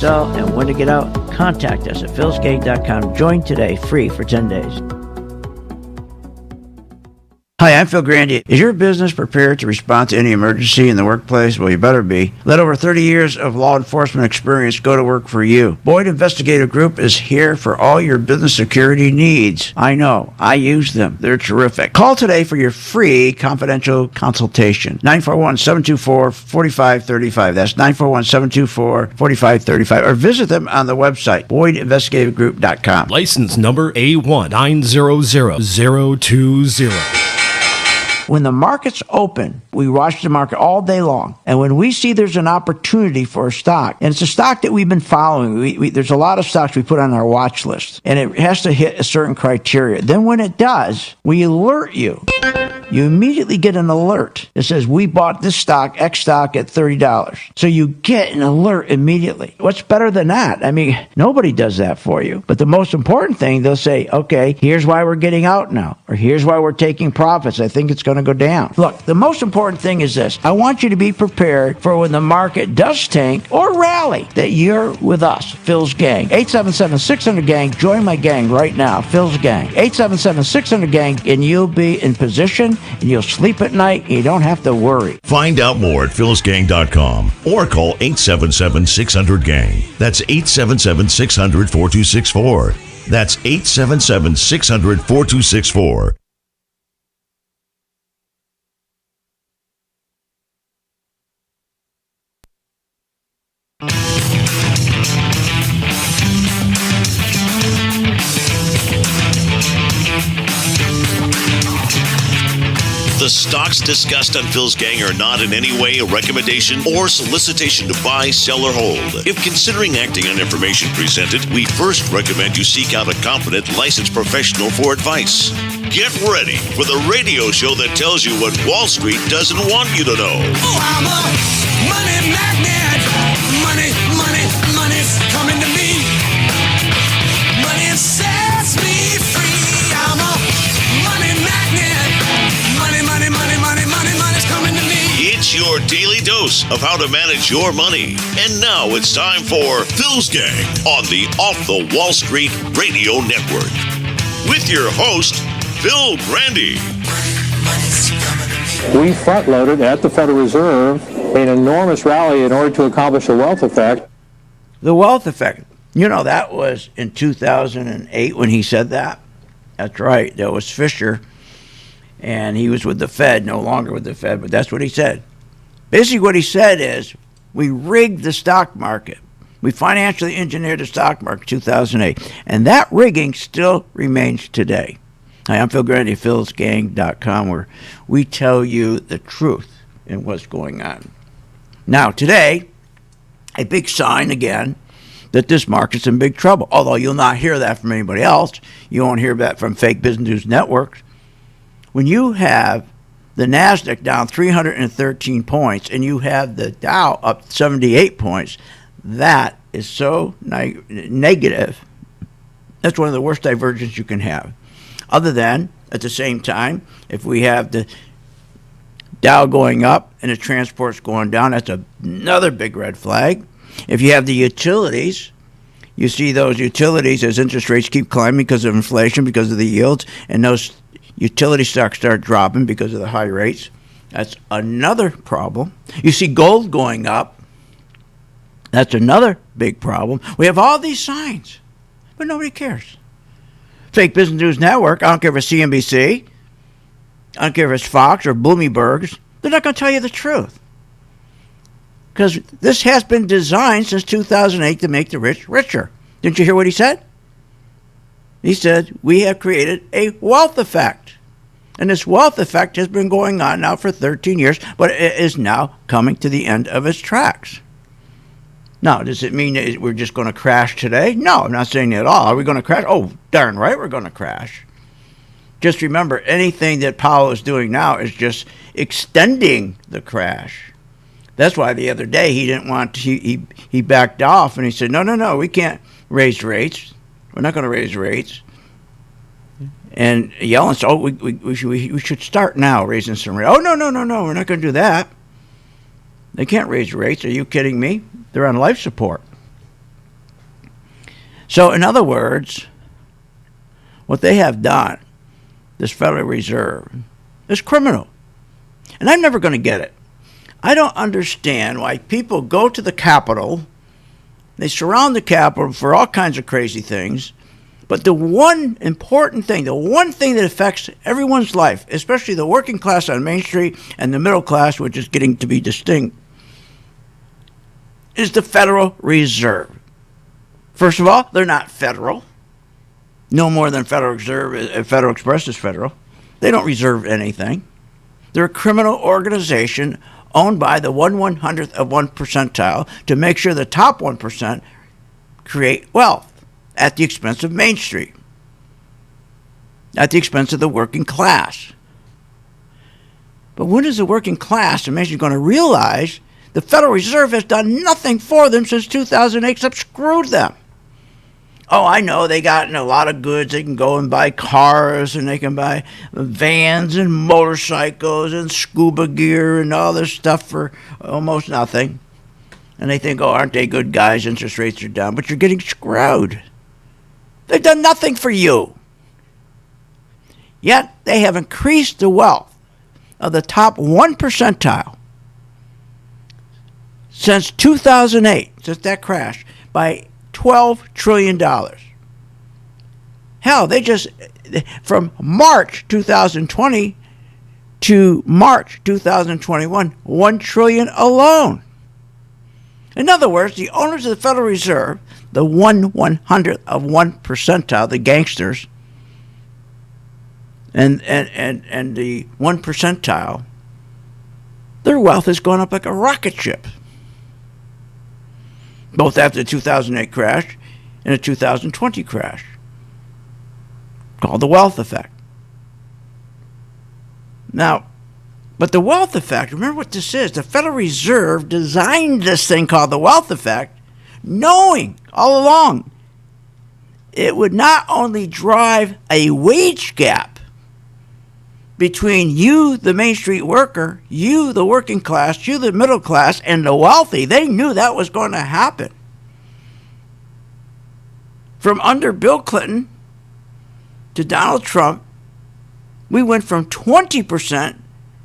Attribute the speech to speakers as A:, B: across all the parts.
A: sell, and when to get out, contact us at philsgang.com. Join today, free for 10 days. Hi, I'm Phil Grandy. Is your business prepared to respond to any emergency in the workplace? Well, you better be. Let over 30 years of law enforcement experience go to work for you. Boyd Investigative Group is here for all your business security needs. I know. I use them. They're terrific. Call today for your free confidential consultation. 941-724-4535. That's 941-724-4535. Or visit them on the website, boydinvestigativegroup.com.
B: License number A1900020.
A: When the market's open, we watch the market all day long. And when we see there's an opportunity for a stock, and it's a stock that we've been following, there's a lot of stocks we put on our watch list, and it has to hit a certain criteria. Then when it does, we alert you. You immediately get an alert that says, we bought this stock, X stock, at $30. So you get an alert immediately. What's better than that? I mean, nobody does that for you. But the most important thing, they'll say, okay, here's why we're getting out now, or here's why we're taking profits. I think it's going to go down. Look, the most important thing is this. I want you to be prepared for when the market does tank or rally, that you're with us, Phil's Gang. 877-600-GANG. Join my gang right now, Phil's Gang. 877-600-GANG, and you'll be in position, and you'll sleep at night, and you don't have to worry.
C: Find out more at philsgang.com or call 877-600-GANG. That's 877-600-4264. That's 877-600-4264.
D: The stocks discussed on Phil's Gang are not in any way a recommendation or solicitation to buy, sell, or hold. If considering acting on information presented, we first recommend you seek out a competent, licensed professional for advice. Get ready for the radio show that tells you what Wall Street doesn't want you to know.
E: Oh, I'm a money magnet. Money, money, money's coming to me. Money sets me free. I'm a money magnet. Money, money, money, money, money, money's coming to me.
D: It's your daily dose of how to manage your money. And now it's time for Phil's Gang on the Off the Wall Street Radio Network. With your host, Phil Grandy.
F: We front-loaded at the Federal Reserve an enormous rally in order to accomplish a wealth effect.
A: The wealth effect. You know, that was in 2008 when he said that. That's right. That was Fisher. And he was with the Fed, no longer with the Fed, but that's what he said. Basically what he said is, we rigged the stock market. We financially engineered the stock market in 2008. And that rigging still remains today. Hi, I'm Phil Grandy, philsgang.com, where we tell you the truth in what's going on. Now, today, a big sign again that this market's in big trouble. Although you'll not hear that from anybody else. You won't hear that from fake business news networks. When you have the NASDAQ down 313 points and you have the Dow up 78 points, that is so negative. That's one of the worst divergences you can have. Other than, at the same time, if we have the Dow going up and the transports going down, that's another big red flag. If you have the utilities, you see those utilities as interest rates keep climbing because of inflation, because of the yields, and those utility stocks start dropping because of the high rates. That's another problem. You see gold going up. That's another big problem. We have all these signs, but nobody cares. Fake Business News Network, I don't care if it's CNBC, I don't care if it's Fox or Bloomberg's, they're not going to tell you the truth. Because this has been designed since 2008 to make the rich richer. Didn't you hear what he said? He said, we have created a wealth effect. And this wealth effect has been going on now for 13 years, but it is now coming to the end of its tracks. Now, does it mean that we're just going to crash today? No, I'm not saying that at all. Are we going to crash? Oh, darn right we're going to crash. Just remember, anything that Powell is doing now is just extending the crash. That's why the other day he didn't want to, he backed off and he said, no, we can't raise rates. We're not going to raise rates. And Yellen said, we should start now raising some rates. Oh, no, we're not going to do that. They can't raise rates. Are you kidding me? They're on life support. So, in other words, what they have done, this Federal Reserve, is criminal. And I'm never going to get it. I don't understand why people go to the Capitol, they surround the Capitol for all kinds of crazy things, but the one important thing, the one thing that affects everyone's life, especially the working class on Main Street and the middle class, which is getting to be distinct, is the Federal Reserve. First of all, they're not federal. No more than Federal Reserve, Federal Express is federal. They don't reserve anything. They're a criminal organization owned by the 1/100th of 1 percentile to make sure the top 1% create wealth at the expense of Main Street, at the expense of the working class. But when is the working class and Main Street going to realize the Federal Reserve has done nothing for them since 2008 except screwed them? Oh, I know they got a lot of goods. They can go and buy cars, and they can buy vans and motorcycles and scuba gear and all this stuff for almost nothing. And they think, oh, aren't they good guys? Interest rates are down. But you're getting screwed. They've done nothing for you. Yet they have increased the wealth of the top 1 percentile since 2008, since that crash, by $12 trillion. Hell, they just, from March 2020 to March 2021, $1 trillion alone. In other words, the owners of the Federal Reserve, the 1/100th of 1 percentile, the gangsters, and the 1 percentile, their wealth has gone up like a rocket ship. Both after the 2008 crash and the 2020 crash, called the wealth effect. Now, but the wealth effect, remember what this is. The Federal Reserve designed this thing called the wealth effect, knowing all along it would not only drive a wage gap between you, the Main Street worker, you, the working class, you, the middle class, and the wealthy. They knew that was going to happen. From under Bill Clinton to Donald Trump, we went from 20%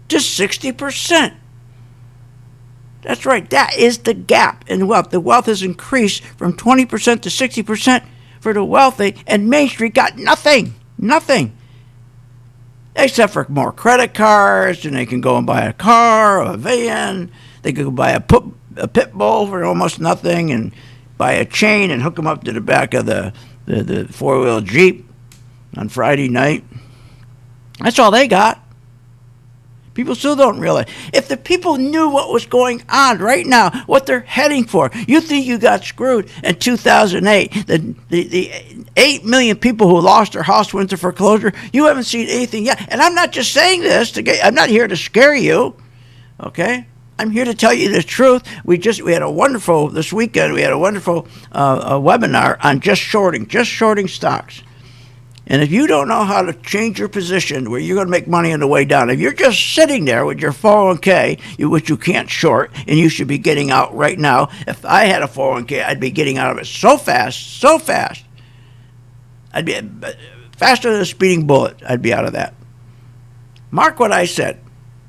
A: to 60%. That's right. That is the gap in wealth. The wealth has increased from 20% to 60% for the wealthy, and Main Street got nothing. Nothing. Except for more credit cards, and they can go and buy a car or a van. They can go buy a pit bull for almost nothing and buy a chain and hook them up to the back of the four-wheel Jeep on Friday night. That's all they got. People still don't realize. If the people knew what was going on right now, what they're heading for, you think you got screwed in 2008. The 8 million people who lost their house went into foreclosure, you haven't seen anything yet. And I'm not just saying this, I'm not here to scare you, okay? I'm here to tell you the truth. We had a wonderful, this weekend, we had a wonderful webinar on just shorting stocks. And if you don't know how to change your position where you're going to make money on the way down, if you're just sitting there with your 401k, which you can't short, and you should be getting out right now. If I had a 401k, I'd be getting out of it so fast. I'd be faster than a speeding bullet. I'd be out of that. Mark what I said.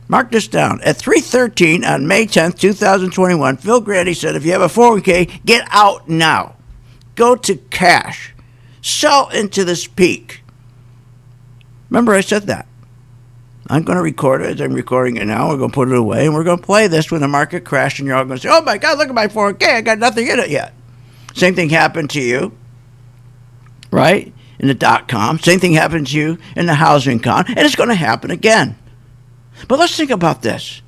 A: Mark this down. At 3:13 on May 10th, 2021, Phil Grandy said, if you have a 401k, get out now. Go to cash. Sell into this peak. Remember, I said that. I'm going to record it. I'm recording it now. We're going to put it away, and we're going to play this when the market crashes, and you're all going to say, oh, my God, look at my 401k. I got nothing in it yet. Same thing happened to you, right, in the dot-com. Same thing happened to you in the housing con, and it's going to happen again. But let's think about this.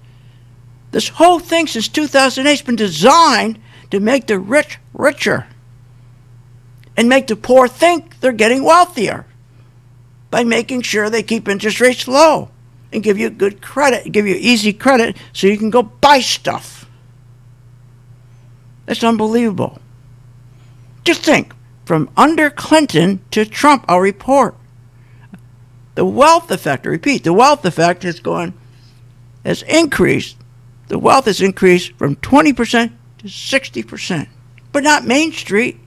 A: This whole thing since 2008 has been designed to make the rich richer and make the poor think they're getting wealthier by making sure they keep interest rates low and give you good credit, give you easy credit so you can go buy stuff. That's unbelievable. Just think, from under Clinton to Trump, I'll report. The wealth effect, I repeat, the wealth effect has increased. The wealth has increased from 20% to 60%. But not Main Street.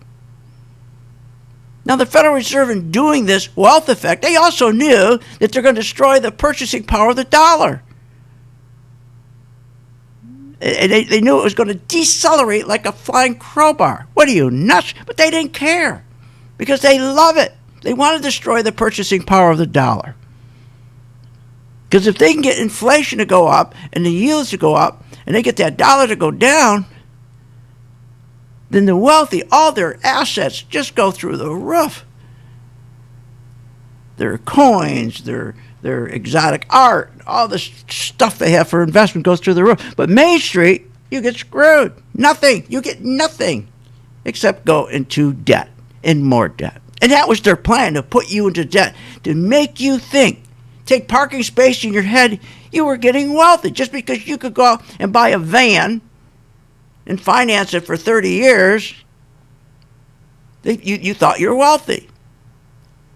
A: Now, the Federal Reserve, in doing this wealth effect, they also knew that they're going to destroy the purchasing power of the dollar. And they knew it was going to decelerate like a flying crowbar. What are you, nuts? But they didn't care because they love it. They want to destroy the purchasing power of the dollar. Because if they can get inflation to go up and the yields to go up and they get that dollar to go down, then the wealthy, all their assets just go through the roof. Their coins, their exotic art, all this stuff they have for investment goes through the roof. But Main Street, you get screwed. Nothing. You get nothing except go into debt and more debt. And that was their plan, to put you into debt, to make you think, take parking space in your head, you were getting wealthy just because you could go out and buy a van and finance it for 30 years. You thought you were wealthy.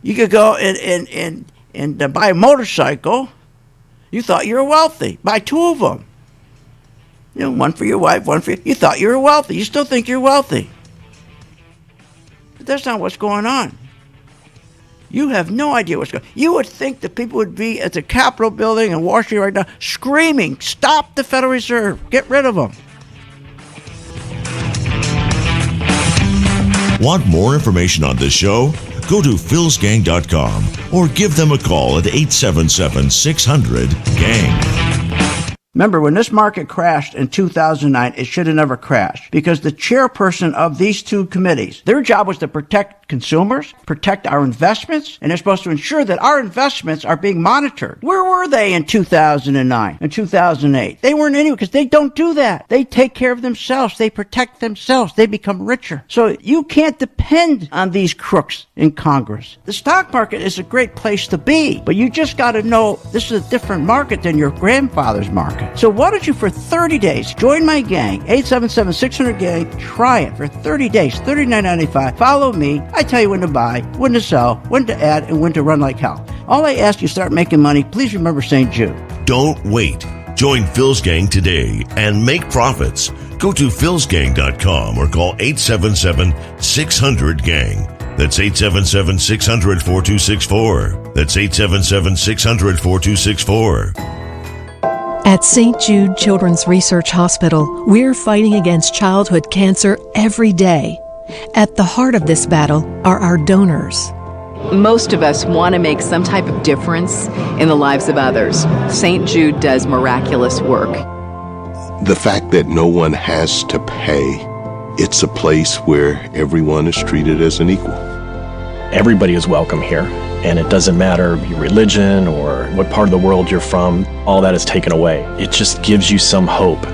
A: You could go and buy a motorcycle. You thought you were wealthy. Buy two of them. You know, one for your wife, one for you. You thought you were wealthy. You still think you're wealthy. But that's not what's going on. You have no idea what's going on. You would think that people would be at the Capitol building in Washington right now screaming, stop the Federal Reserve. Get rid of them.
C: Want more information on this show? Go to philsgang.com or give them a call at 877-600-GANG.
A: Remember, when this market crashed in 2009, it should have never crashed because the chairperson of these two committees, their job was to protect consumers, protect our investments, and they're supposed to ensure that our investments are being monitored. Where were they in 2009 and 2008? They weren't anywhere because they don't do that. They take care of themselves. They protect themselves. They become richer. So you can't depend on these crooks in Congress. The stock market is a great place to be, but you just got to know this is a different market than your grandfather's market. So why don't you, for 30 days, join my gang, 877-600-GANG. Try it for 30 days, $39.95. Follow me. I tell you when to buy, when to sell, when to add, and when to run like hell. All I ask you, start making money. Please remember St. Jude.
C: Don't wait. Join Phil's Gang today and make profits. Go to philsgang.com or call 877-600-GANG. That's 877-600-4264. That's 877-600-4264.
G: At St. Jude Children's Research Hospital, we're fighting against childhood cancer every day. At the heart of this battle are our donors.
H: Most of us want to make some type of difference in the lives of others. St. Jude does miraculous work.
I: The fact that no one has to pay, it's a place where everyone is treated as an equal.
J: Everybody is welcome here, and it doesn't matter your religion or what part of the world you're from. All that is taken away. It just gives you some hope.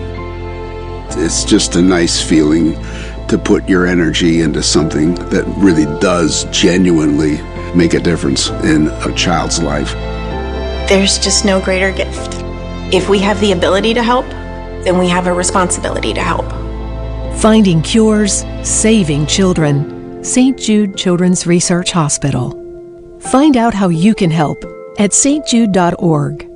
K: It's just a nice feeling to put your energy into something that really does genuinely make a difference in a child's life.
L: There's just no greater gift. If we have the ability to help, then we have a responsibility to help.
G: Finding cures, saving children. St. Jude Children's Research Hospital. Find out how you can help at stjude.org.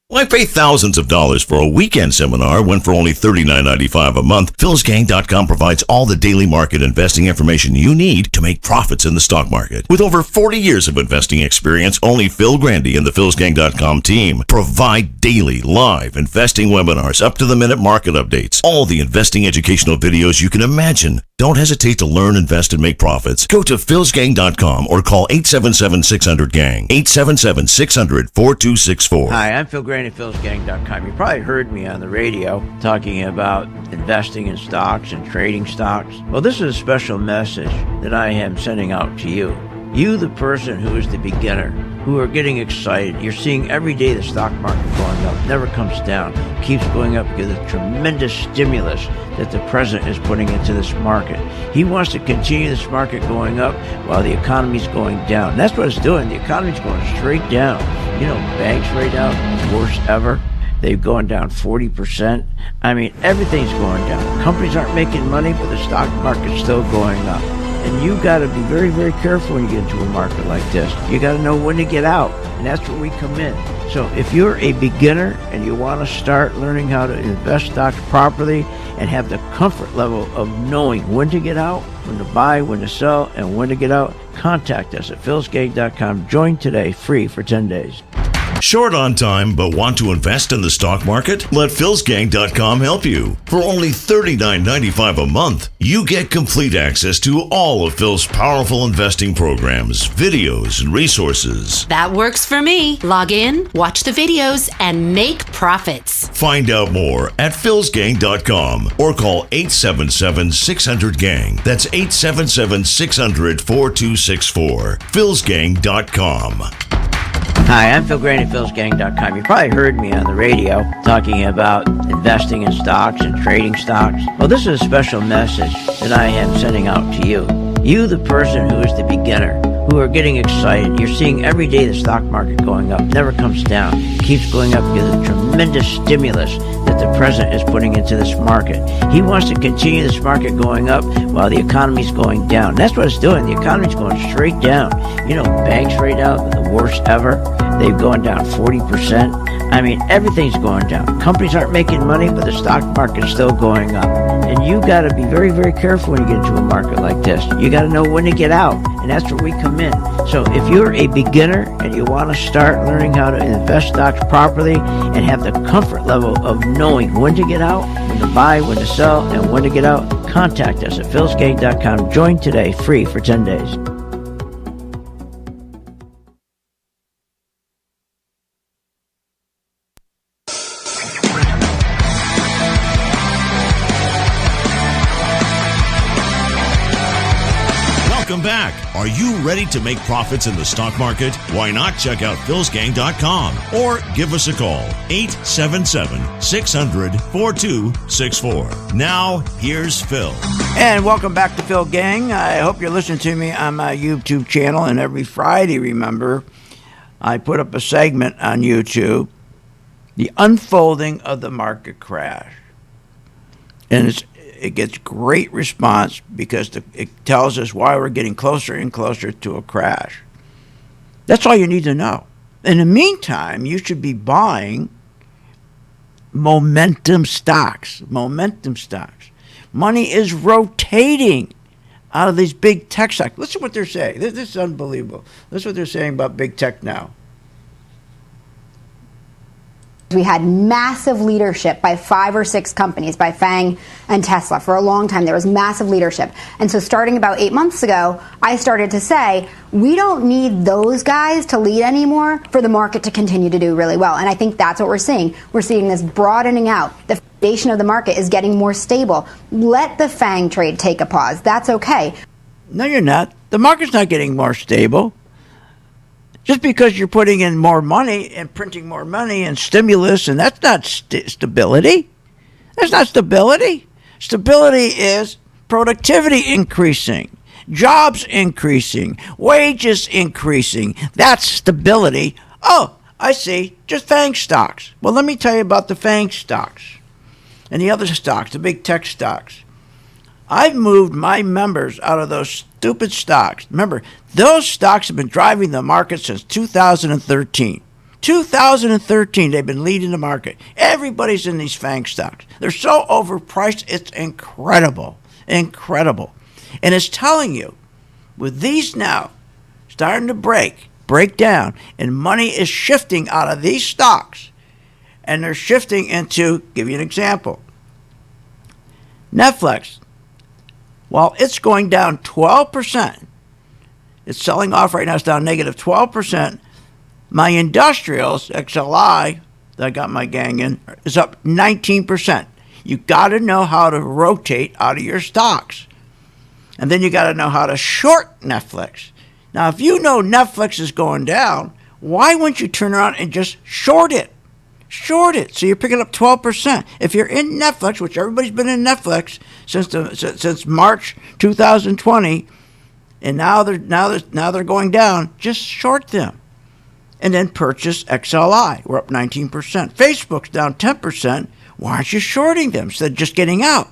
C: Why pay thousands of dollars for a weekend seminar when for only $39.95 a month, philsgang.com provides all the daily market investing information you need to make profits in the stock market. With over 40 years of investing experience, only Phil Grandy and the philsgang.com team provide daily live investing webinars, up-to-the-minute market updates, all the investing educational videos you can imagine. Don't hesitate to learn, invest, and make profits. Go to philsgang.com or call 877-600-GANG, 877-600-4264.
A: Hi, I'm Phil Grandy, philsgang.com. You probably heard me on the radio talking about investing in stocks and trading stocks. Well, this is a special message that I am sending out to you. You, the person who is the beginner, who are getting excited. You're seeing every day the stock market going up, never comes down, keeps going up because of the tremendous stimulus that the president is putting into this market. He wants to continue this market going up while the economy's going down. And that's what it's doing. The economy's going straight down. You know, banks right now, worst ever. They've gone down 40%. I mean, everything's going down. Companies aren't making money, but the stock market's still going up. And you got to be very, very careful when you get into a market like this. You got to know when to get out, and that's where we come in. So if you're a beginner and you want to start learning how to invest stocks properly and have the comfort level of knowing when to get out, when to buy, when to sell, and when to get out, contact us at philsgang.com. Join today, free for 10 days.
C: Short on time but want to invest in the stock market? Let philsgang.com help you. For only $39.95 a month, you get complete access to all of Phil's powerful investing programs, videos, and resources.
M: That works for me. Log in, watch the videos, and make profits.
C: Find out more at philsgang.com or call 877-600-GANG. That's 877-600-4264. philsgang.com.
A: Hi, I'm Phil Grant at philsgang.com. You probably heard me on the radio talking about investing in stocks and trading stocks. Well, this is a special message that I am sending out to you. You, the person who is the beginner, who are getting excited. You're seeing every day the stock market going up, never comes down, keeps going up because of the tremendous stimulus that the president is putting into this market. He wants to continue this market going up while the economy's going down. That's what it's doing. The economy's going straight down. You know, banks right now are the worst ever. They've gone down 40%. I mean, everything's going down. Companies aren't making money, but the stock market's still going up. And you got to be very, very careful when you get into a market like this. You got to know when to get out, and that's where we come in. So if you're a beginner and you want to start learning how to invest stocks properly and have the comfort level of knowing when to get out, when to buy, when to sell, and when to get out, contact us at philsgang.com. Join today, free for 10 days.
C: Welcome back. Are you ready to make profits in the stock market? Why not check out philsgang.com or give us a call, 877-600-4264. Now, here's Phil.
A: And welcome back to Phil Gang. I hope you're listening to me on my YouTube channel. And every Friday, remember, I put up a segment on YouTube, The Unfolding of the Market Crash. And it gets great response because it tells us why we're getting closer and closer to a crash. That's all you need to know. In the meantime, you should be buying momentum stocks. Momentum stocks. Money is rotating out of these big tech stocks. Listen to what they're saying. This is unbelievable. Listen to what they're saying about big tech now.
N: We had massive leadership by 5 or 6 companies, by FANG and Tesla. For a long time, there was massive leadership. And so starting about 8 months ago, I started to say, we don't need those guys to lead anymore for the market to continue to do really well. And I think that's what we're seeing. We're seeing this broadening out. The foundation of the market is getting more stable. Let the FANG trade take a pause. That's okay.
A: No, you're not. The market's not getting more stable. Just because you're putting in more money and printing more money and stimulus, and that's not stability. That's not stability. Stability is productivity increasing, jobs increasing, wages increasing. That's stability. Oh, I see. Just FANG stocks. Well, let me tell you about the FANG stocks and the other stocks, the big tech stocks. I've moved my members out of those stupid stocks. Remember, those stocks have been driving the market since 2013. 2013, they've been leading the market. Everybody's in these FANG stocks. They're so overpriced, it's incredible. Incredible. And it's telling you, with these now starting to break down, and money is shifting out of these stocks, and they're shifting into, give you an example, Netflix. While it's going down 12%, it's selling off right now, it's down negative 12%. My industrials, XLI, that I got my gang in, is up 19%. You got to know how to rotate out of your stocks. And then you got to know how to short Netflix. Now, if you know Netflix is going down, why wouldn't you turn around and just short it? Short it. So you're picking up 12%. If you're in Netflix, which everybody's been in Netflix since March 2020, and now they're going down, just short them. And then purchase XLI. We're up 19%. Facebook's down 10%. Why aren't you shorting them instead of just getting out?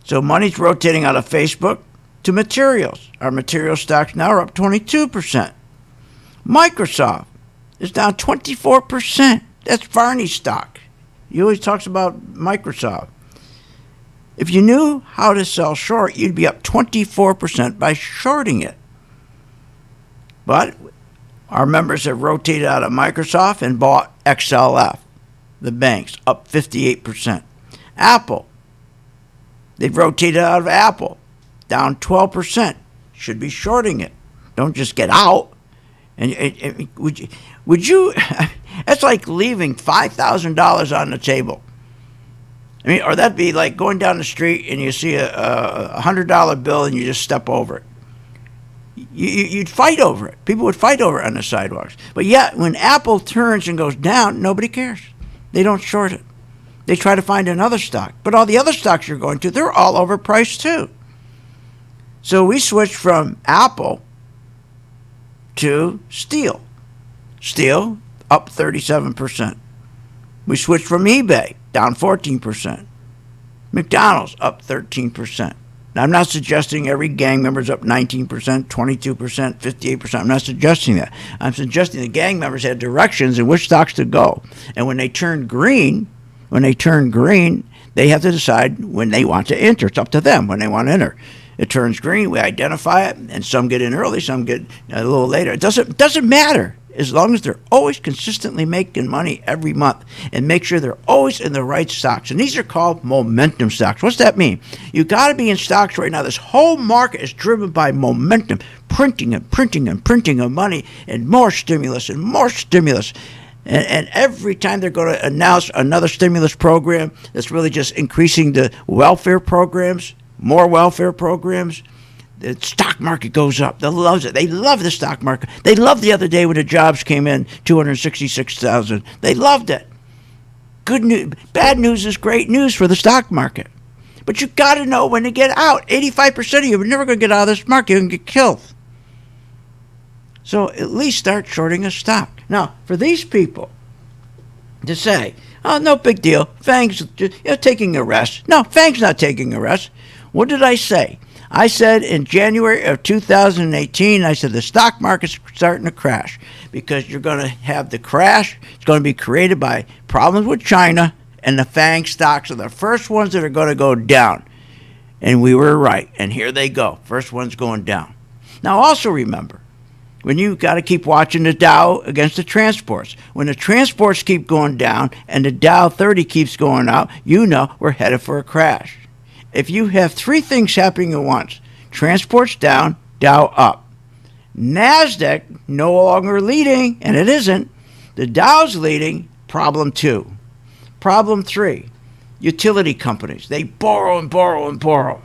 A: So money's rotating out of Facebook to materials. Our material stocks now are up 22%. Microsoft is down 24%. That's Varney stock. He always talks about Microsoft. If you knew how to sell short, you'd be up 24% by shorting it. But our members have rotated out of Microsoft and bought XLF, the banks, up 58%. Apple, they've rotated out of Apple, down 12%. Should be shorting it. Don't just get out. And would you? That's like leaving $5,000 on the table. I mean, or that'd be like going down the street and you see a $100 bill and you just step over it. You'd fight over it. People would fight over it on the sidewalks. But yet, when Apple turns and goes down, nobody cares. They don't short it. They try to find another stock. But all the other stocks you're going to, they're all overpriced too. So we switched from Apple to steel. Steel up 37%. We switched from eBay, down 14%. McDonald's up 13%. Now, I'm not suggesting every gang member's up 19%, 22%, 58%. I'm not suggesting that. I'm suggesting the gang members had directions in which stocks to go. And when they turn green, they have to decide when they want to enter. It's up to them when they want to enter. It turns green, we identify it, and some get in early, some get a little later. It doesn't matter as long as they're always consistently making money every month and make sure they're always in the right stocks. And these are called momentum stocks. What's that mean? You got to be in stocks right now. This whole market is driven by momentum, printing of money, and more stimulus and more stimulus. And every time they're going to announce another stimulus program that's really just increasing the welfare programs, more welfare programs, the stock market goes up. They love it. They love the stock market. They loved the other day when the jobs came in, 266,000. They loved it. Good news, bad news is great news for the stock market. But you got to know when to get out. 85% of you are never going to get out of this market. You're going to get killed. So at least start shorting a stock. Now, for these people to say, oh, no big deal, FANG's taking a rest. No, FANG's not taking a rest. What did I say? I said in January of 2018, I said the stock market's starting to crash because you're going to have the crash. It's going to be created by problems with China, and the FANG stocks are the first ones that are going to go down. And we were right, and here they go. First one's going down. Now, also remember, when you got to keep watching the Dow against the transports. When the transports keep going down and the Dow 30 keeps going up, you know we're headed for a crash. If you have three things happening at once, transports down, Dow up. NASDAQ no longer leading, and it isn't. The Dow's leading, problem 2. Problem 3, utility companies. They borrow and borrow and borrow.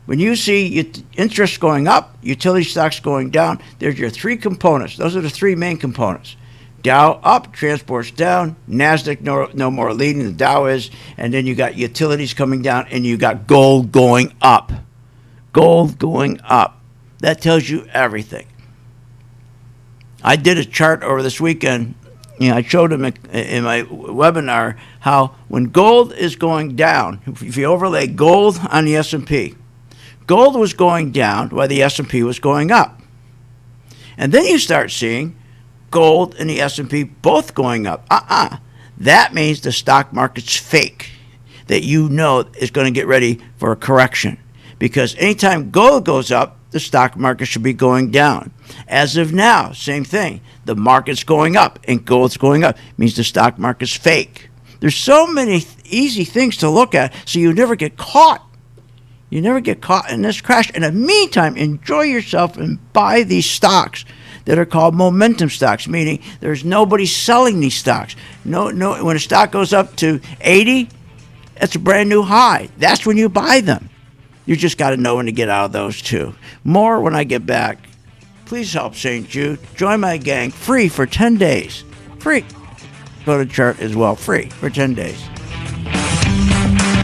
A: When you see interest going up, utility stocks going down, there's your three components. Those are the three main components. Dow up, transports down, NASDAQ no more leading, the Dow is, and then you got utilities coming down, and you got gold going up. Gold going up. That tells you everything. I did a chart over this weekend. I showed them in my webinar how when gold is going down, if you overlay gold on the S&P, gold was going down while the S&P was going up. And then you start seeing gold and the S&P both going up. That means the stock market's fake, that you know is going to get ready for a correction. Because anytime gold goes up, the stock market should be going down. As of now, same thing. The market's going up and gold's going up. It means the stock market's fake. There's so many easy things to look at so you never get caught. You never get caught in this crash. In the meantime, enjoy yourself and buy these stocks that are called momentum stocks, meaning there's nobody selling these stocks. No, when a stock goes up to 80, that's a brand new high. That's when you buy them. You just got to know when to get out of those too. More when I get back. Please help St. Jude. Join my gang free for 10 days. Free. Go to chart as well. Free for 10 days.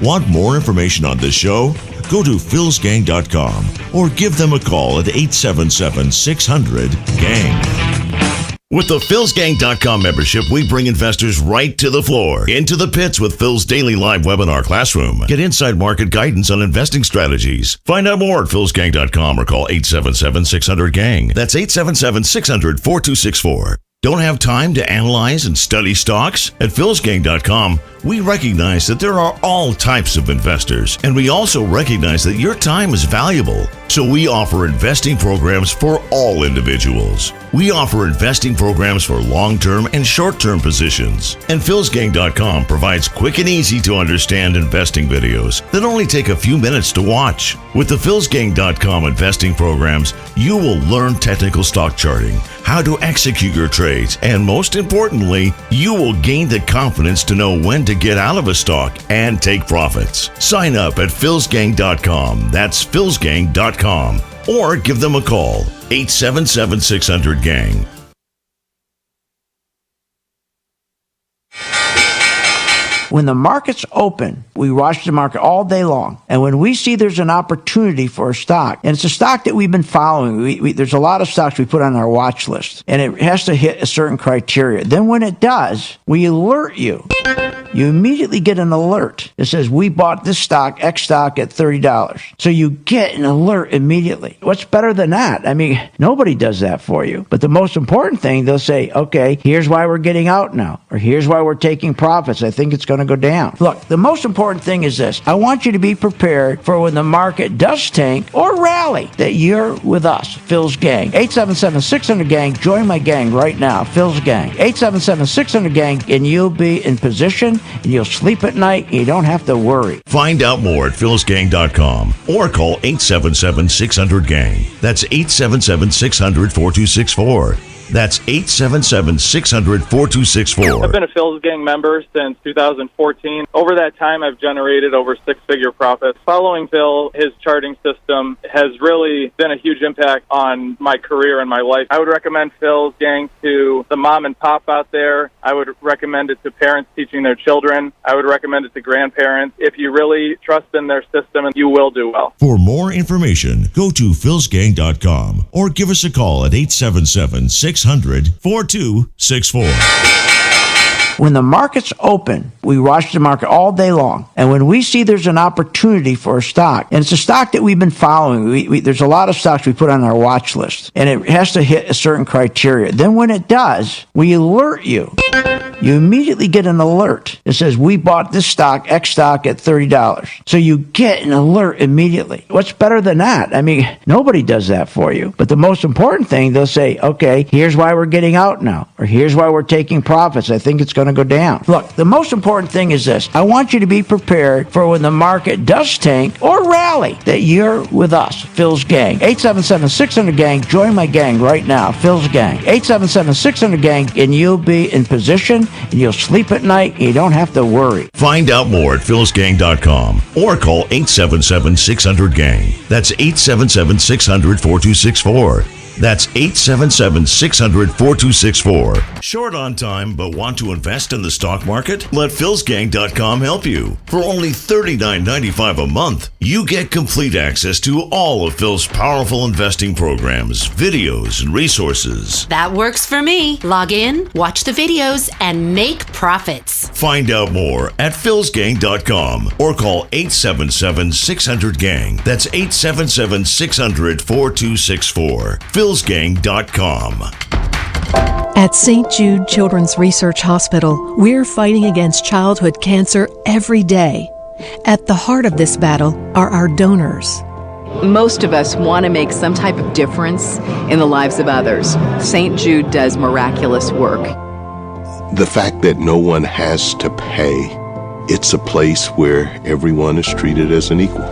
C: Want more information on this show? Go to philsgang.com or give them a call at 877-600-GANG. With the philsgang.com membership, we bring investors right to the floor, into the pits with Phil's daily live webinar classroom. Get inside market guidance on investing strategies. Find out more at philsgang.com or call 877-600-GANG. That's 877-600-4264. Don't have time to analyze and study stocks? At philsgang.com, we recognize that there are all types of investors, and we also recognize that your time is valuable. So we offer investing programs for all individuals. We offer investing programs for long-term and short-term positions. And philsgang.com provides quick and easy to understand investing videos that only take a few minutes to watch. With the philsgang.com investing programs, you will learn technical stock charting, how to execute your trades, and most importantly, you will gain the confidence to know when to get out of a stock and take profits. Sign up at philsgang.com. That's philsgang.com. Or give them a call, 877-600-GANG.
A: When the market's open, we watch the market all day long. And when we see there's an opportunity for a stock, and it's a stock that we've been following, there's a lot of stocks we put on our watch list, and it has to hit a certain criteria. Then when it does, we alert you. You immediately get an alert that says, we bought this stock, X stock, at $30. So you get an alert immediately. What's better than that? I mean, nobody does that for you. But the most important thing, they'll say, okay, here's why we're getting out now, or here's why we're taking profits. I think it's going to go down. Look, the most important thing is this. I want you to be prepared for when the market does tank or rally, that you're with us, Phil's Gang. 877-600-GANG. Join my gang right now, Phil's Gang. 877-600-GANG, and you'll be in position, and you'll sleep at night, and you don't have to worry.
C: Find out more at philsgang.com or call 877-600-GANG. That's 877-600-4264. That's 877-600-4264.
O: I've been a Phil's Gang member since 2014. Over that time, I've generated over six-figure profits. Following Phil, his charting system has really been a huge impact on my career and my life. I would recommend Phil's Gang to the mom and pop out there. I would recommend it to parents teaching their children. I would recommend it to grandparents. If you really trust in their system, you will do well.
C: For more information, go to philsgang.com or give us a call at 877-600-4264.
A: When the market's open, we watch the market all day long. And when we see there's an opportunity for a stock, and it's a stock that we've been following, there's a lot of stocks we put on our watch list, and it has to hit a certain criteria. Then when it does, we alert you. You immediately get an alert that says, we bought this stock, X stock, at $30. So you get an alert immediately. What's better than that? I mean, nobody does that for you. But the most important thing, they'll say, okay, here's why we're getting out now, or here's why we're taking profits. I think it's going to go down. Look, the most important thing is this. I want you to be prepared for when the market does tank or rally, that you're with us, Phil's Gang. 877-600-GANG. Join my gang right now, Phil's Gang. 877-600-GANG, and you'll be in position, and you'll sleep at night, and you don't have to worry.
C: Find out more at philsgang.com or call 877-600-GANG. That's 877-600-4264. That's 877-600-4264. Short on time but want to invest in the stock market? Let philsgang.com help you. For only $39.95 a month, you get complete access to all of Phil's powerful investing programs, videos, and resources.
M: That works for me. Log in, watch the videos, and make profits.
C: Find out more at philsgang.com or call 877-600-GANG. That's 877-600-4264. philsgang.com.
G: At St. Jude Children's Research Hospital, we're fighting against childhood cancer every day. At the heart of this battle are our donors.
H: Most of us want to make some type of difference in the lives of others. St. Jude does miraculous work.
I: The fact that no one has to pay, it's a place where everyone is treated as an equal.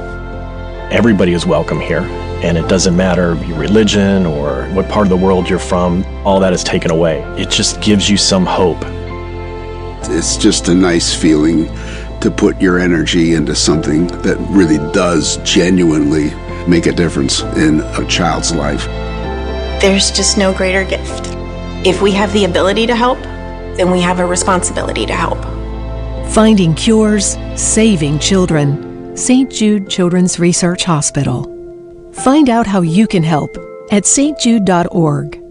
J: Everybody is welcome here, and it doesn't matter your religion or what part of the world you're from, all that is taken away. It just gives you some hope.
K: It's just a nice feeling to put your energy into something that really does genuinely make a difference in a child's life.
L: There's just no greater gift. If we have the ability to help, then we have a responsibility to help.
G: Finding cures, saving children. St. Jude Children's Research Hospital. Find out how you can help at stjude.org.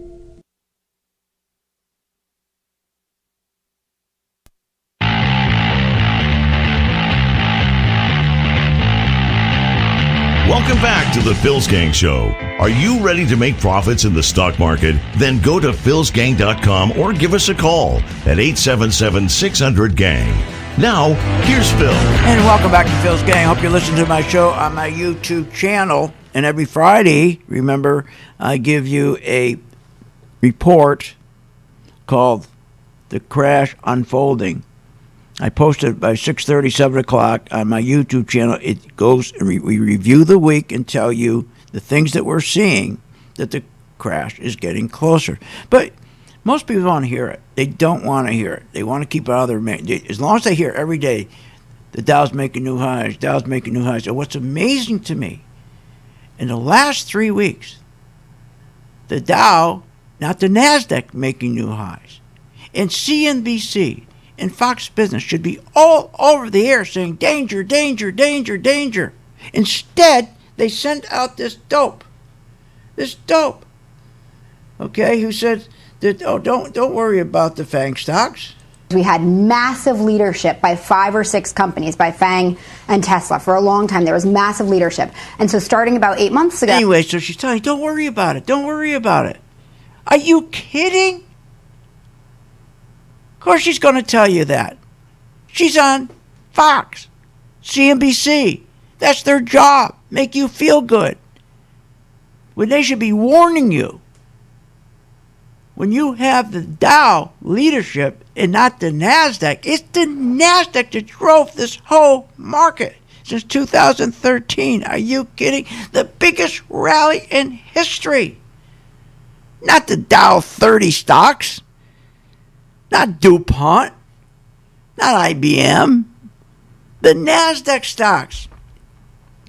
C: Welcome back to the Phil's Gang Show. Are you ready to make profits in the stock market? Then go to philsgang.com or give us a call at 877-600-GANG. Now, here's Phil.
A: And welcome back to Phil's Gang. Hope you're listening to my show on my YouTube channel. And every Friday, remember, I give you a report called The Crash Unfolding. I post it by 6:30, 7 o'clock on my YouTube channel. It goes, and we review the week and tell you the things that we're seeing, that the crash is getting closer. But most people want to hear it. They don't want to hear it. They want to keep it out of their mind. As long as they hear every day, the Dow's making new highs, Dow's making new highs. And what's amazing to me, in the last 3 weeks, the Dow, not the NASDAQ, making new highs. And CNBC and Fox Business should be all over the air saying, danger, danger, danger, danger. Instead, they sent out this dope, okay, who said that, oh, don't worry about the FANG stocks.
N: We had massive leadership by 5 or 6 companies, by FANG and Tesla. For a long time, there was massive leadership. And so starting about 8 months ago...
A: Anyway, so she's telling you, don't worry about it. Don't worry about it. Are you kidding? Of course she's going to tell you that. She's on Fox, CNBC. That's their job. Make you feel good. When they should be warning you. When you have the Dow leadership and not the NASDAQ, it's the NASDAQ that drove this whole market since 2013. Are you kidding? The biggest rally in history. Not the Dow 30 stocks. Not DuPont. Not IBM. The NASDAQ stocks.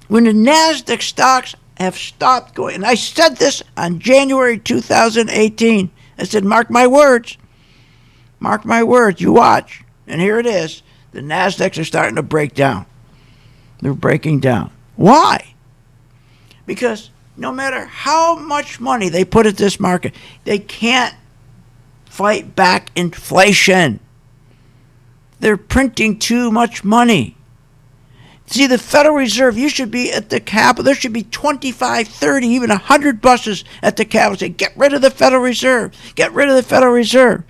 A: When the NASDAQ stocks have stopped going, and I said this on January 2018, I said, mark my words, you watch. And here it is. The NASDAQs are starting to break down. They're breaking down. Why? Because no matter how much money they put at this market, they can't fight back inflation. They're printing too much money. See, the Federal Reserve, you should be at the Capitol. There should be 25, 30, even 100 buses at the Capitol. Say, get rid of the Federal Reserve. Get rid of the Federal Reserve.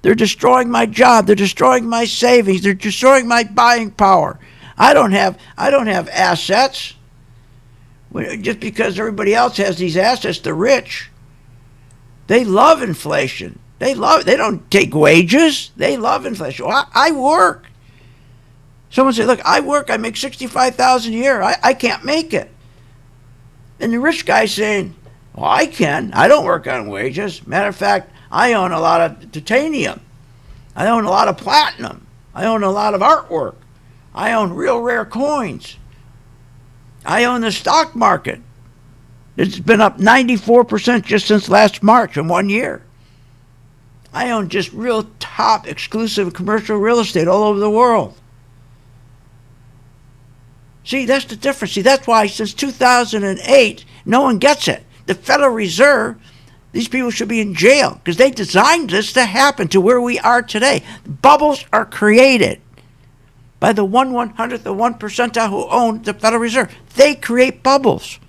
A: They're destroying my job. They're destroying my savings. They're destroying my buying power. I don't have assets. Just because everybody else has these assets, the rich. They love inflation. They don't take wages. They love inflation. Well, I work. Someone said, look, I work, I make $65,000 a year. I can't make it. And the rich guy's saying, well, I can. I don't work on wages. Matter of fact, I own a lot of titanium. I own a lot of platinum. I own a lot of artwork. I own real rare coins. I own the stock market. It's been up 94% just since last March in 1 year. I own just real top exclusive commercial real estate all over the world. See, that's the difference. See, that's why since 2008, no one gets it. The Federal Reserve, these people should be in jail because they designed this to happen to where we are today. Bubbles are created by the 1/100th of 1% who own the Federal Reserve. They create bubbles.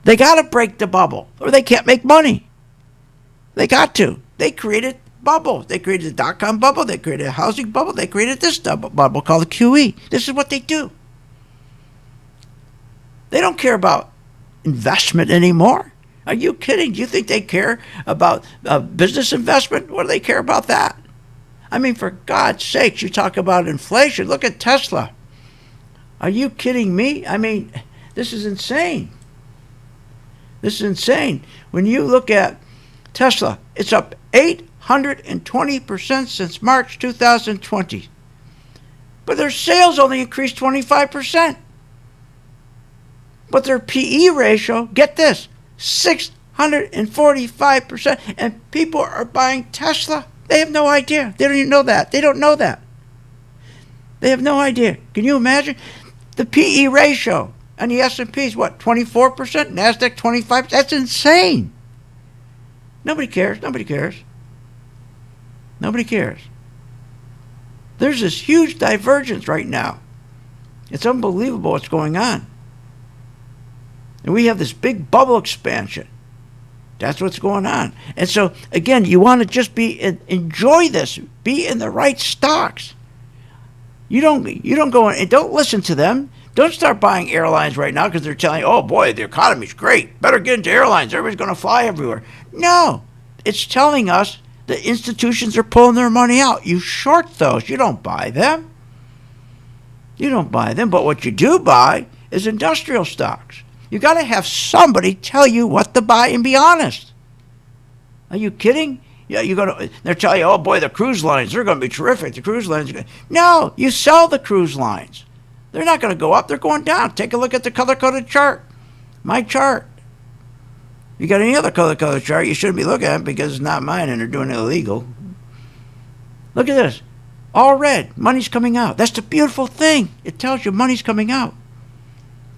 A: They got to break the bubble or they can't make money. They got to. They created bubbles. They created the dot-com bubble. They created a housing bubble. They created this bubble called the QE. This is what they do. They don't care about investment anymore. Are you kidding? Do you think they care about business investment? What do they care about that? I mean, for God's sakes, you talk about inflation. Look at Tesla. Are you kidding me? I mean, this is insane. This is insane. When you look at Tesla, it's up 820% since March 2020. But their sales only increased 25%. But their PE ratio, get this, 645%. And people are buying Tesla. They have no idea. They don't even know that. They don't know that. They have no idea. Can you imagine? The PE ratio on the S&P is what, 24%? NASDAQ 25%? That's insane. Nobody cares. Nobody cares. Nobody cares. There's this huge divergence right now. It's unbelievable what's going on. And we have this big bubble expansion. That's what's going on. And so, again, you want to just enjoy this. Be in the right stocks. You don't go in and don't listen to them. Don't start buying airlines right now because they're telling you, oh boy, the economy's great. Better get into airlines. Everybody's going to fly everywhere. No, it's telling us the institutions are pulling their money out. You short those. You don't buy them. You don't buy them. But what you do buy is industrial stocks. You got to have somebody tell you what to buy and be honest. Are you kidding? Yeah, they're telling you, oh boy, the cruise lines, they're going to be terrific. The cruise lines are going to... No, you sell the cruise lines. They're not going to go up. They're going down. Take a look at the color-coded chart. My chart. You got any other color-coded chart, you shouldn't be looking at it because it's not mine and they're doing it illegal. Look at this. All red. Money's coming out. That's the beautiful thing. It tells you money's coming out.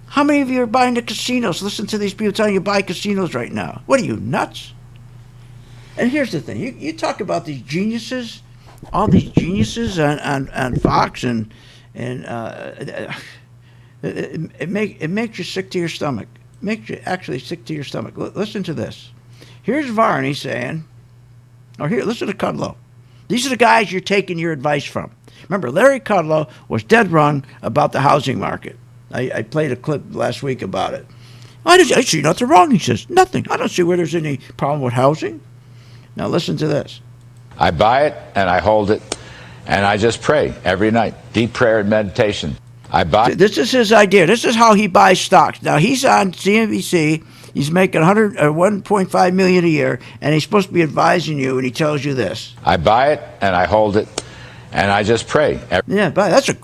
A: How many of you are buying the casinos? Listen to these people telling you buy casinos right now. What are you, nuts? And here's the thing. You talk about these geniuses, all these geniuses on Fox, and it makes you sick to your stomach. It makes you actually sick to your stomach. Listen to this. Here's Varney saying, listen to Kudlow. These are the guys you're taking your advice from. Remember, Larry Kudlow was dead wrong about the housing market. I played a clip last week about it. I see nothing wrong, he says. Nothing. I don't see where there's any problem with housing. Now listen to this.
P: I buy it and I hold it and I just pray every night. Deep prayer and meditation.
A: This is his idea. This is how he buys stocks. Now he's on CNBC. He's making $1.5 million a year, and he's supposed to be advising you, and he tells you this.
P: I buy it and I hold it and I just pray.
A: That's a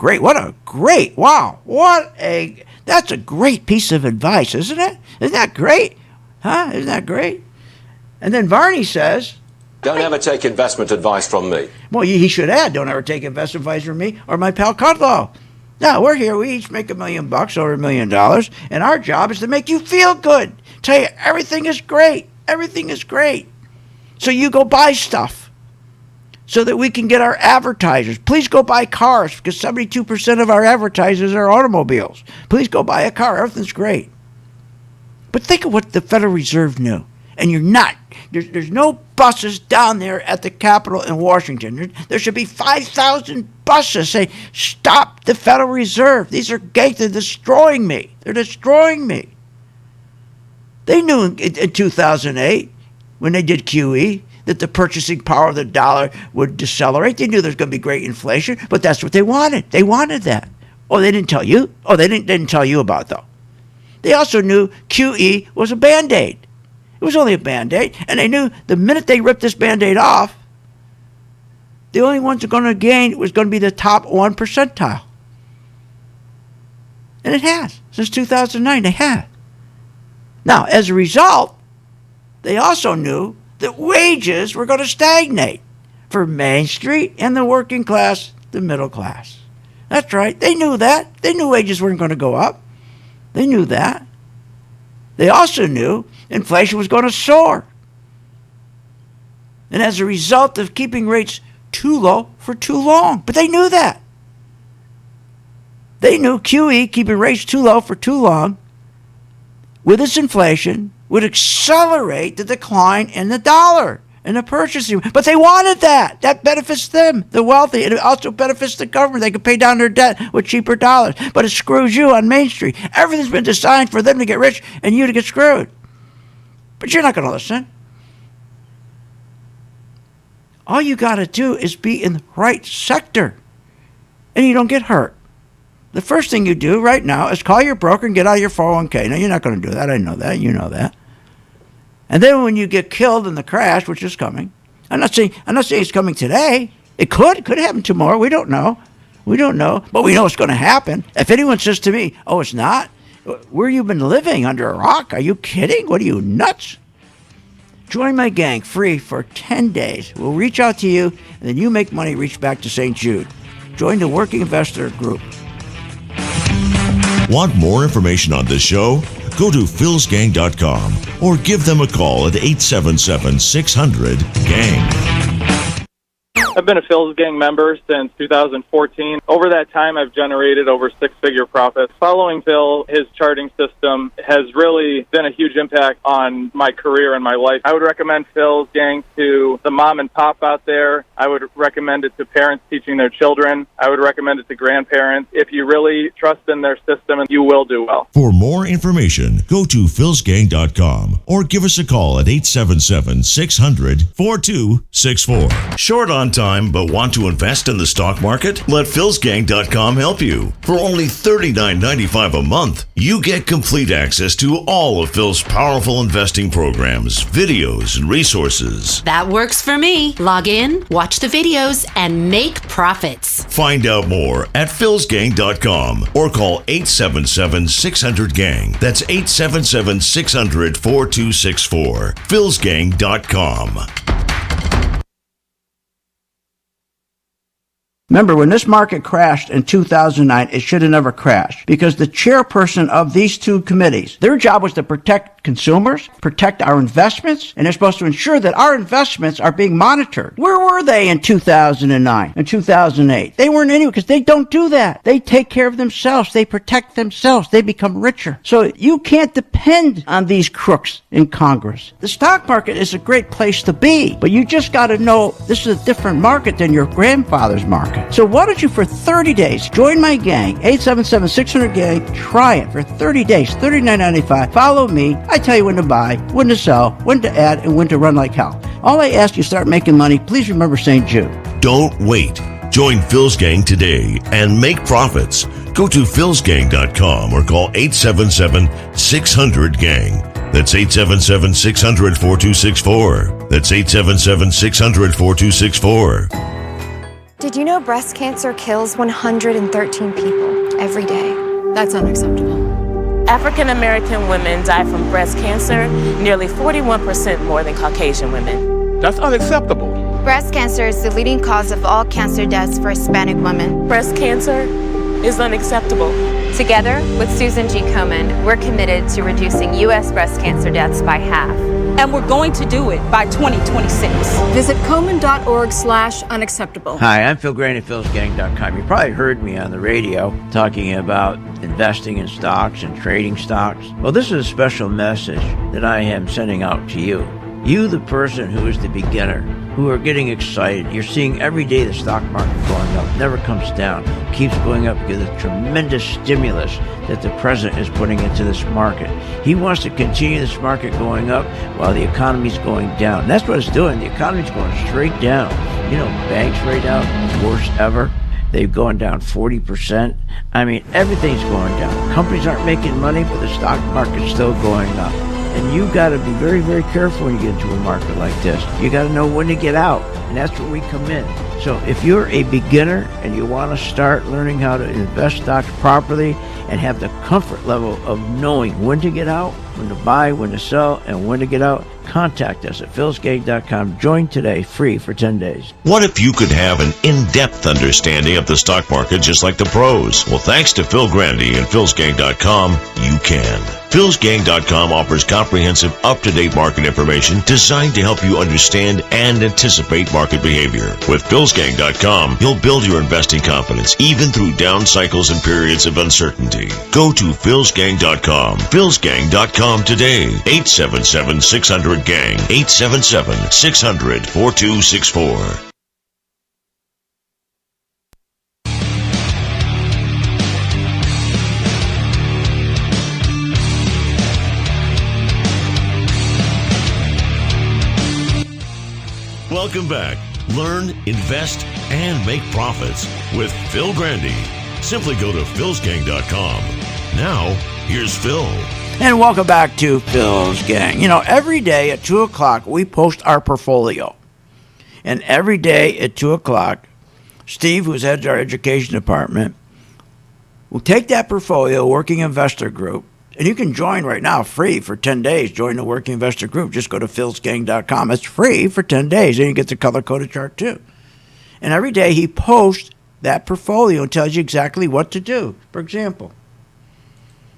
A: great piece of advice, isn't it? Isn't that great? Huh? Isn't that great? And then Varney says,
Q: don't ever take investment advice from me.
A: Well, he should add, don't ever take investment advice from me or my pal Kudlow. No, we're here. We each make $1 million, over $1 million, and our job is to make you feel good. Tell you everything is great. Everything is great. So you go buy stuff so that we can get our advertisers. Please go buy cars because 72% of our advertisers are automobiles. Please go buy a car. Everything's great. But think of what the Federal Reserve knew. And you're not. There's no buses down there at the Capitol in Washington. There should be 5,000 buses saying, stop the Federal Reserve. These are gangs. They're destroying me. They're destroying me. They knew in 2008, when they did QE, that the purchasing power of the dollar would decelerate. They knew there was going to be great inflation, but that's what they wanted. They wanted that. Oh, they didn't tell you? Oh, they didn't tell you about it, though. They also knew QE was a Band-Aid. It was only a Band-Aid, and they knew the minute they ripped this Band-Aid off, the only ones that were going to gain was going to be the top 1 percentile. And it has. Since 2009, they have. Now, as a result, they also knew that wages were going to stagnate for Main Street and the working class, the middle class. That's right. They knew that. They knew wages weren't going to go up. They knew that. They also knew inflation was going to soar. And as a result of keeping rates too low for too long. But they knew that. They knew QE, keeping rates too low for too long, with its inflation, would accelerate the decline in the dollar and the purchasing. But they wanted that. That benefits them, the wealthy. And it also benefits the government. They can pay down their debt with cheaper dollars. But it screws you on Main Street. Everything's been designed for them to get rich and you to get screwed. But you're not going to listen. All you got to do is be in the right sector. And you don't get hurt. The first thing you do right now is call your broker and get out of your 401k. Now, you're not going to do that. I know that. You know that. And then when you get killed in the crash, which is coming, I'm not saying it's coming today. It could happen tomorrow. We don't know. But we know it's going to happen. If anyone says to me, oh, it's not, where you been living, under a rock? Are you kidding? What are you, nuts? Join my gang free for 10 days. We'll reach out to you, and then you make money reach back to St. Jude. Join the Working Investor Group.
C: Want more information on this show? Go to philsgang.com or give them a call at 877-600-GANG.
O: I've been a Phil's Gang member since 2014. Over that time, I've generated over six-figure profits. Following Phil, his charting system has really been a huge impact on my career and my life. I would recommend Phil's Gang to the mom and pop out there. I would recommend it to parents teaching their children. I would recommend it to grandparents. If you really trust in their system, you will do well.
C: For more information, go to philsgang.com or give us a call at 877-600-4264. Short on time but want to invest in the stock market? Let philsgang.com help you. For only $39.95 a month, you get complete access to all of Phil's powerful investing programs, videos, and resources.
M: That works for me. Log in, watch the videos, and make profits.
C: Find out more at philsgang.com or call 877-600-GANG. That's 877-600-4264. philsgang.com.
A: Remember, when this market crashed in 2009, it should have never crashed because the chairperson of these two committees, their job was to protect consumers, protect our investments, and they're supposed to ensure that our investments are being monitored. Where were they in 2009 and 2008? They weren't anywhere because they don't do that. They take care of themselves. They protect themselves. They become richer. So you can't depend on these crooks in Congress. The stock market is a great place to be, but you just got to know this is a different market than your grandfather's market. So why don't you, for 30 days, join my gang, 877-600-GANG, try it for 30 days, $39.95. Follow me. I tell you when to buy, when to sell, when to add, and when to run like hell. All I ask you start making money, please remember St. Jude.
C: Don't wait. Join Phil's Gang today and make profits. Go to philsgang.com or call 877-600-GANG. That's 877-600-4264. That's 877-600-4264.
R: Did you know breast cancer kills 113 people every day?
S: That's unacceptable. African American women die from breast cancer nearly 41% more than Caucasian women.
T: That's unacceptable.
R: Breast cancer is the leading cause of all cancer deaths for Hispanic women.
S: Breast cancer is unacceptable.
U: Together with Susan G. Komen, we're committed to reducing U.S. breast cancer deaths by half.
V: And we're going to do it by 2026.
S: Visit Komen.org/unacceptable.
A: Hi, I'm Phil Graney, philsgang.com. You probably heard me on the radio talking about investing in stocks and trading stocks. Well, this is a special message that I am sending out to you. You, the person who is the beginner, who are getting excited. You're seeing every day the stock market going up, never comes down, keeps going up because of the tremendous stimulus that the president is putting into this market. He wants to continue this market going up while the economy's going down. And that's what it's doing. The economy's going straight down. You know, banks right now, worst ever. They've gone down 40%. I mean, everything's going down. Companies aren't making money, but the stock market's still going up. And you got to be very, very careful when you get into a market like this. You got to know when to get out, and that's where we come in. So if you're a beginner and you want to start learning how to invest stocks properly and have the comfort level of knowing when to get out, when to buy, when to sell, and when to get out, contact us at philsgang.com. Join today, free for 10 days.
C: What if you could have an in-depth understanding of the stock market just like the pros? Well, thanks to Phil Grandy and philsgang.com, you can. philsgang.com offers comprehensive, up-to-date market information designed to help you understand and anticipate market behavior. With philsgang.com, you'll build your investing confidence even through down cycles and periods of uncertainty. Go to philsgang.com. philsgang.com today. 877-600-GANG. 877-600-4264. Welcome back. Learn, invest, and make profits with Phil Grandy. Simply go to philsgang.com. Now, here's Phil.
A: And welcome back to Phil's Gang. You know, every day at 2 o'clock, we post our portfolio. And every day at 2 o'clock, Steve, who's heads our education department, will take that portfolio, Working Investor Group, and you can join right now free for 10 days. Join the Working Investor Group. Just go to philsgang.com. It's free for 10 days. And you get the color-coded chart too. And every day he posts that portfolio and tells you exactly what to do. For example,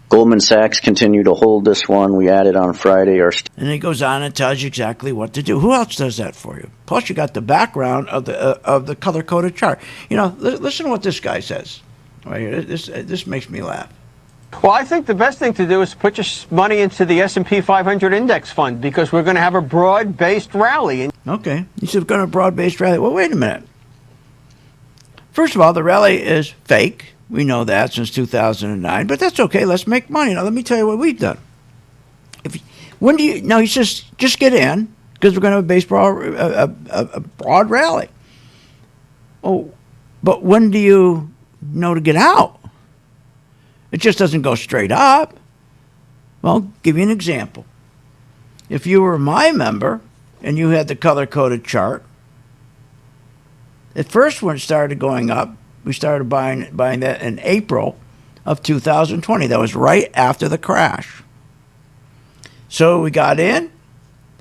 B: Goldman Sachs continue to hold this one. We added on Friday.
A: And it goes on and tells you exactly what to do. Who else does that for you? Plus, you got the background of the color-coded chart. Listen to what this guy says. Right here. This makes me laugh.
T: Well, I think the best thing to do is put your money into the S&P 500 index fund because we're going to have a broad-based rally.
A: Okay. He said we're going to have a broad-based rally. Well, wait a minute. First of all, the rally is fake. We know that since 2009, but that's okay. Let's make money. Now, let me tell you what we've done. He says, just get in because we're going to have a broad rally. Oh, but when do you know to get out? It just doesn't go straight up. Well, I'll give you an example. If you were my member and you had the color-coded chart, at first when it started going up, we started buying that in April of 2020. That was right after the crash. So we got in,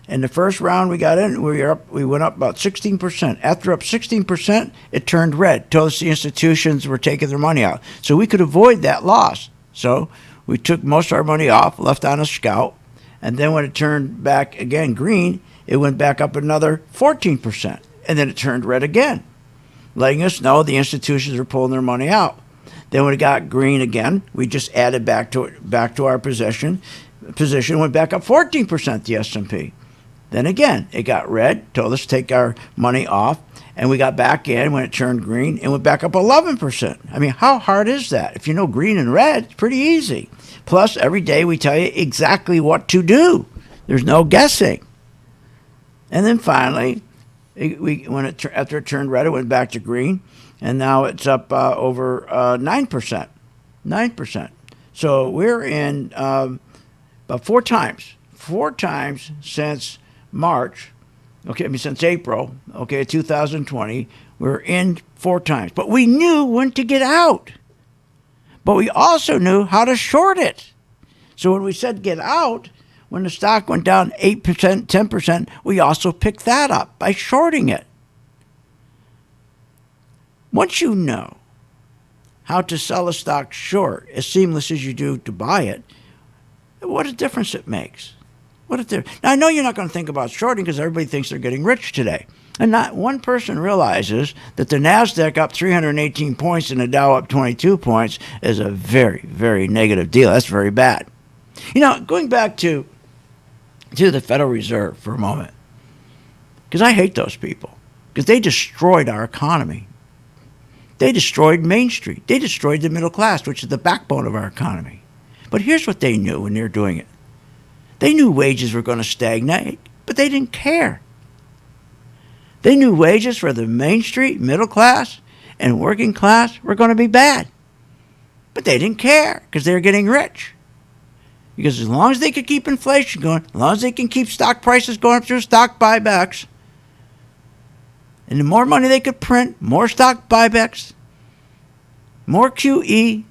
A: and the first round we got in, we went up about 16%. After up 16%, it turned red. Told us the institutions were taking their money out. So we could avoid that loss. So we took most of our money off, left on a scout, and then when it turned back again green, it went back up another 14%. And then it turned red again, letting us know the institutions were pulling their money out. Then when it got green again, we just added back to our position, went back up 14%, the S&P. Then again, it got red, told us to take our money off, and we got back in when it turned green and went back up 11%. I mean, how hard is that? If you know green and red, it's pretty easy. Plus, every day we tell you exactly what to do. There's no guessing. And then finally, after it turned red, it went back to green, and now it's up over 9%. 9%. So we're in about four times since March. Since April. 2020, we're in four times. But we knew when to get out. But we also knew how to short it. So when we said get out, when the stock went down 8%, 10%, we also picked that up by shorting it. Once you know how to sell a stock short as seamless as you do to buy it, what a difference it makes. What a difference. Now, I know you're not going to think about shorting because everybody thinks they're getting rich today. And not one person realizes that the NASDAQ up 318 points and the Dow up 22 points is a very, very negative deal. That's very bad. Going back to the Federal Reserve for a moment, because I hate those people, because they destroyed our economy. They destroyed Main Street. They destroyed the middle class, which is the backbone of our economy. But here's what they knew when they were doing it. They knew wages were going to stagnate, but they didn't care. They knew wages for the Main Street, middle class, and working class were going to be bad. But they didn't care because they were getting rich. Because as long as they could keep inflation going, as long as they can keep stock prices going up through stock buybacks, and the more money they could print, more stock buybacks, more QE,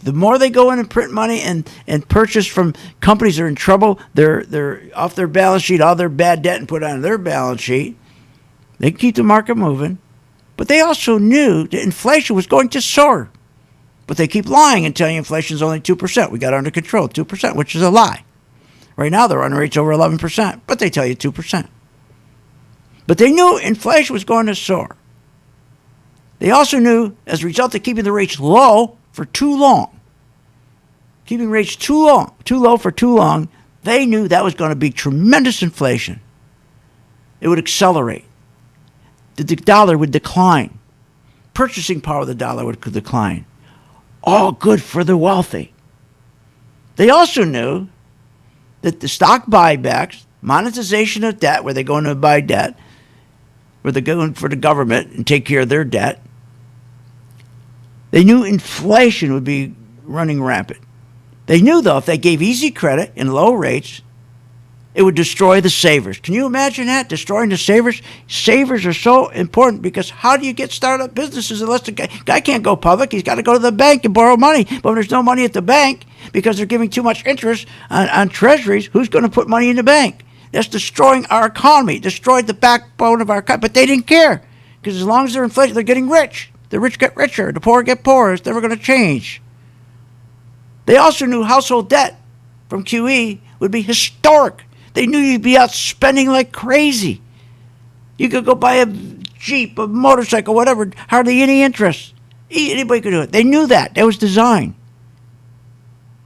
A: the more they go in and print money and purchase from companies that are in trouble, they're off their balance sheet, all their bad debt and put on their balance sheet. They keep the market moving. But they also knew that inflation was going to soar. But they keep lying and telling you inflation is only 2%. We got it under control, 2%, which is a lie. Right now, the run rate's over 11%, but they tell you 2%. But they knew inflation was going to soar. They also knew, as a result of keeping the rates low for too long, keeping rates too low for too long, they knew that was going to be tremendous inflation. It would accelerate. The dollar would decline. Purchasing power of the dollar would decline. All good for the wealthy. They also knew that the stock buybacks, monetization of debt, where they go in to buy debt, where they go in for the government and take care of their debt, they knew inflation would be running rampant. They knew, though, if they gave easy credit and low rates, it would destroy the savers. Can you imagine that? Destroying the savers? Savers are so important because how do you get startup businesses unless the guy can't go public? He's got to go to the bank and borrow money. But when there's no money at the bank because they're giving too much interest on treasuries, who's going to put money in the bank? That's destroying our economy, destroyed the backbone of our country. But they didn't care because as long as they're inflation, they're getting rich. The rich get richer. The poor get poorer. It's never going to change. They also knew household debt from QE would be historic. They knew you'd be out spending like crazy. You could go buy a Jeep, a motorcycle, whatever, hardly any interest. Anybody could do it. They knew that. That was designed.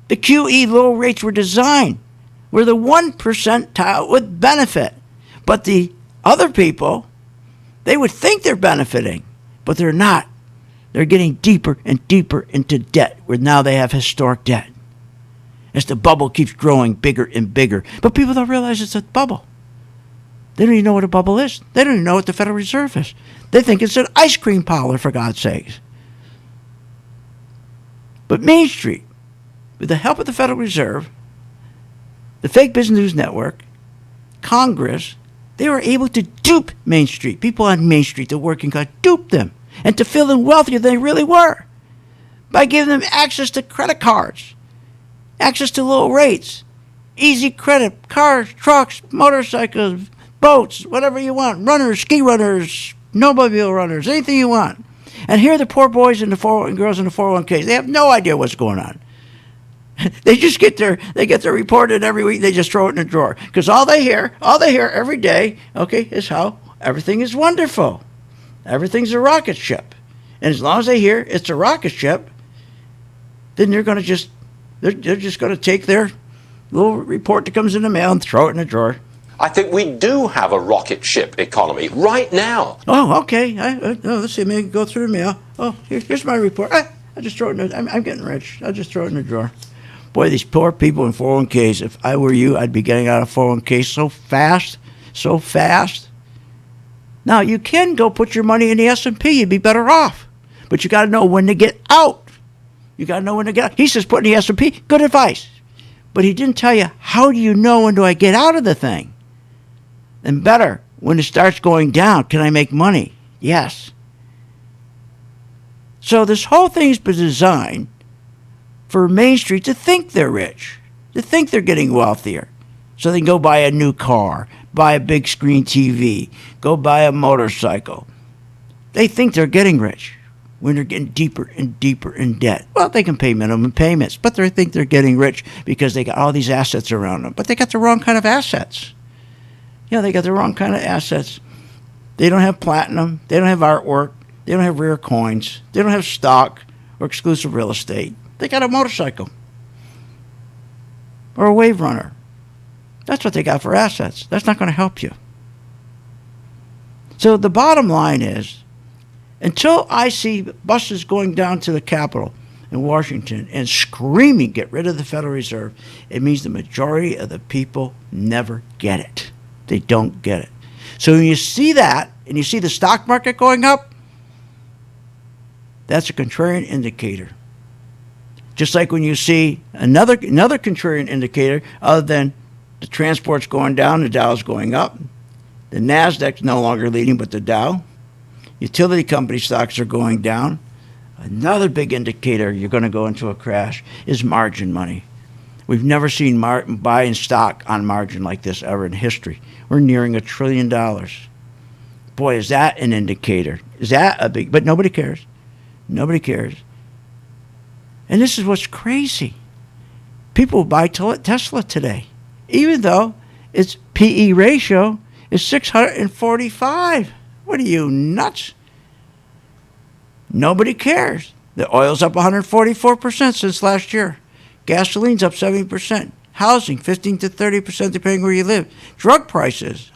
A: The QE low rates were designed where the 1 percentile would benefit. But the other people, they would think they're benefiting, but they're not. They're getting deeper and deeper into debt, where now they have historic debt. As the bubble keeps growing bigger and bigger. But people don't realize it's a bubble. They don't even know what a bubble is. They don't even know what the Federal Reserve is. They think it's an ice cream parlor, for God's sakes. But Main Street, with the help of the Federal Reserve, the fake business news network, Congress, they were able to dupe Main Street. People on Main Street, the working class, duped them. And to feel them wealthier than they really were. By giving them access to credit cards, access to low rates, easy credit, cars, trucks, motorcycles, boats, whatever you want, runners, ski runners, snowmobile runners, anything you want. And here are the poor boys and and girls in the 401ks. They have no idea what's going on. They just get their report in every week. They just throw it in a drawer because all they hear every day, is how everything is wonderful. Everything's a rocket ship, and as long as they hear it's a rocket ship, then they're just going to take their little report that comes in the mail and throw it in a drawer.
Q: I think we do have a rocket ship economy right now.
A: Oh, okay. Let's see. Maybe go through the mail. Oh, here's my report. I just throw it in. I'm getting rich. I'll just throw it in the drawer. Boy, these poor people in 401ks. If I were you, I'd be getting out of 401ks so fast. Now, you can go put your money in the S&P. You'd be better off. But you got to know when to get out. You got to know when to get out. He says put in the S&P. Good advice. But he didn't tell you, how do you know when do I get out of the thing? And better, when it starts going down, can I make money? Yes. So this whole thing's been designed for Main Street to think they're rich, to think they're getting wealthier. So they can go buy a new car, buy a big screen TV, go buy a motorcycle. They think they're getting rich when they're getting deeper and deeper in debt. Well, they can pay minimum payments, but they think they're getting rich because they got all these assets around them. But they got the wrong kind of assets. They got the wrong kind of assets. They don't have platinum. They don't have artwork. They don't have rare coins. They don't have stock or exclusive real estate. They got a motorcycle or a wave runner. That's what they got for assets. That's not going to help you. So the bottom line is, until I see buses going down to the Capitol in Washington and screaming, get rid of the Federal Reserve, it means the majority of the people never get it. They don't get it. So when you see that, and you see the stock market going up, that's a contrarian indicator. Just like when you see another contrarian indicator, other than the transport's going down, the Dow's going up, the NASDAQ's no longer leading but the Dow, utility company stocks are going down. Another big indicator you're going to go into a crash is margin money. We've never seen buying stock on margin like this ever in history. We're nearing $1 trillion. Boy, is that an indicator. Is that a big... But nobody cares. Nobody cares. And this is what's crazy. People buy Tesla today, even though its PE ratio is 645. What are you, nuts? Nobody cares. The oil's up 144% since last year. Gasoline's up 70%. Housing, 15 to 30%, depending where you live. Drug prices,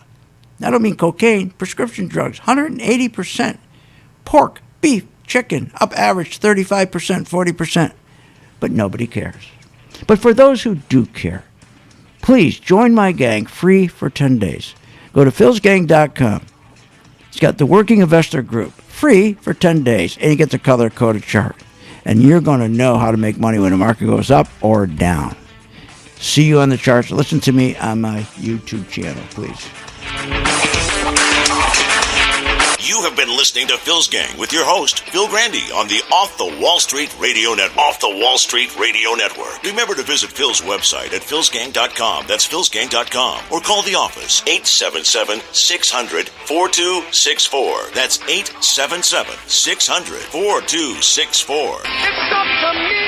A: I don't mean cocaine, prescription drugs, 180%. Pork, beef, chicken, up average 35%, 40%. But nobody cares. But for those who do care, please join my gang free for 10 days. Go to philsgang.com. It's got the Working Investor Group, free for 10 days, and you get the color-coded chart. And you're going to know how to make money when the market goes up or down. See you on the charts. Listen to me on my YouTube channel, please.
C: You have been listening to Phil's Gang with your host, Phil Grandy, on the Off the Wall Street Radio Network. Off the Wall Street Radio Network. Remember to visit Phil's website at philsgang.com. That's philsgang.com. Or call the office, 877-600-4264. That's 877-600-4264.
D: It's up to me.